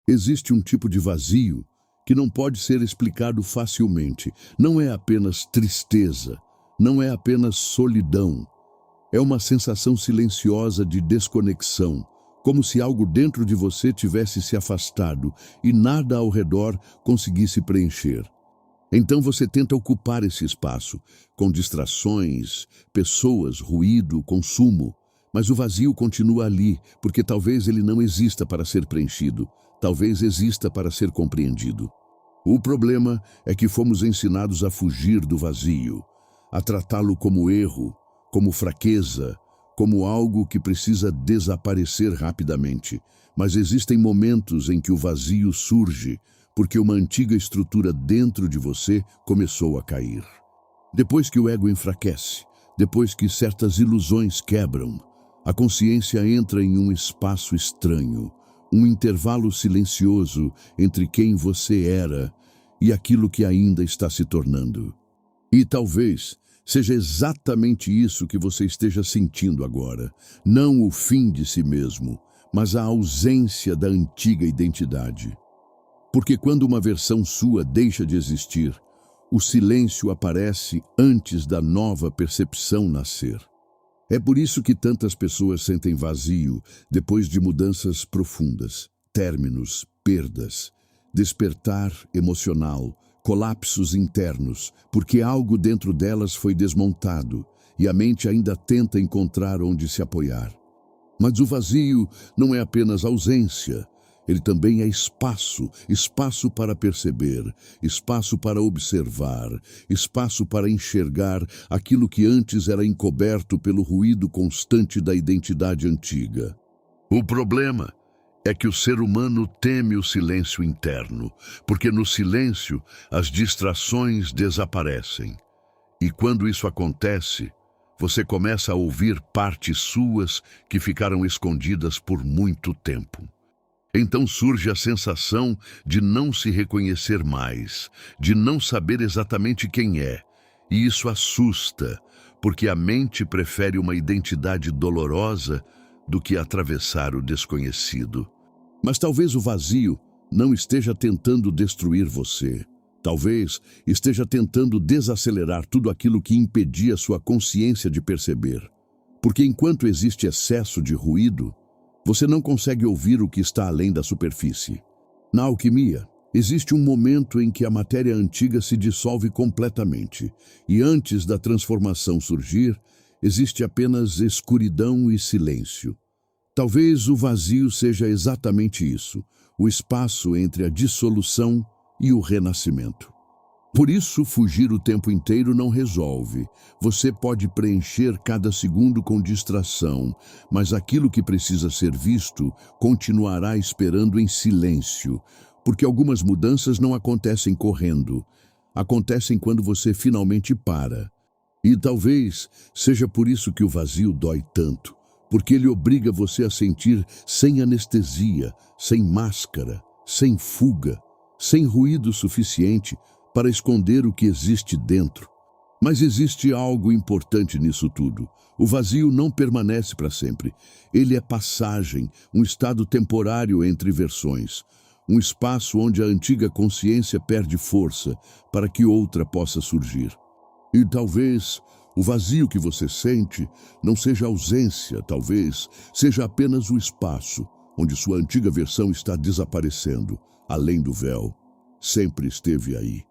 Existe um tipo de vazio que não pode ser explicado facilmente. Não é apenas tristeza, não é apenas solidão. É uma sensação silenciosa de desconexão, como se algo dentro de você tivesse se afastado e nada ao redor conseguisse preencher. Então você tenta ocupar esse espaço, com distrações, pessoas, ruído, consumo. Mas o vazio continua ali, porque talvez ele não exista para ser preenchido, talvez exista para ser compreendido. O problema é que fomos ensinados a fugir do vazio, a tratá-lo como erro, como fraqueza, como algo que precisa desaparecer rapidamente. Mas existem momentos em que o vazio surge, porque uma antiga estrutura dentro de você começou a cair. Depois que o ego enfraquece, depois que certas ilusões quebram, a consciência entra em um espaço estranho, um intervalo silencioso entre quem você era e aquilo que ainda está se tornando. E talvez seja exatamente isso que você esteja sentindo agora, não o fim de si mesmo, mas a ausência da antiga identidade. Porque quando uma versão sua deixa de existir, o silêncio aparece antes da nova percepção nascer. É por isso que tantas pessoas sentem vazio depois de mudanças profundas, términos, perdas, despertar emocional, colapsos internos, porque algo dentro delas foi desmontado e a mente ainda tenta encontrar onde se apoiar. Mas o vazio não é apenas ausência. Ele também é espaço, espaço para perceber, espaço para observar, espaço para enxergar aquilo que antes era encoberto pelo ruído constante da identidade antiga. O problema é que o ser humano teme o silêncio interno, porque no silêncio as distrações desaparecem. E quando isso acontece, você começa a ouvir partes suas que ficaram escondidas por muito tempo. Então surge a sensação de não se reconhecer mais, de não saber exatamente quem é. E isso assusta, porque a mente prefere uma identidade dolorosa do que atravessar o desconhecido. Mas talvez o vazio não esteja tentando destruir você. Talvez esteja tentando desacelerar tudo aquilo que impedia sua consciência de perceber. Porque enquanto existe excesso de ruído, você não consegue ouvir o que está além da superfície. Na alquimia, existe um momento em que a matéria antiga se dissolve completamente, e antes da transformação surgir, existe apenas escuridão e silêncio. Talvez o vazio seja exatamente isso, o espaço entre a dissolução e o renascimento. Por isso, fugir o tempo inteiro não resolve. Você pode preencher cada segundo com distração, mas aquilo que precisa ser visto continuará esperando em silêncio, porque algumas mudanças não acontecem correndo, acontecem quando você finalmente para. E talvez seja por isso que o vazio dói tanto, porque ele obriga você a sentir sem anestesia, sem máscara, sem fuga, sem ruído suficiente para esconder o que existe dentro. Mas existe algo importante nisso tudo. O vazio não permanece para sempre. Ele é passagem, um estado temporário entre versões, um espaço onde a antiga consciência perde força para que outra possa surgir. E talvez o vazio que você sente não seja ausência, talvez seja apenas o espaço onde sua antiga versão está desaparecendo, além do véu. Sempre esteve aí.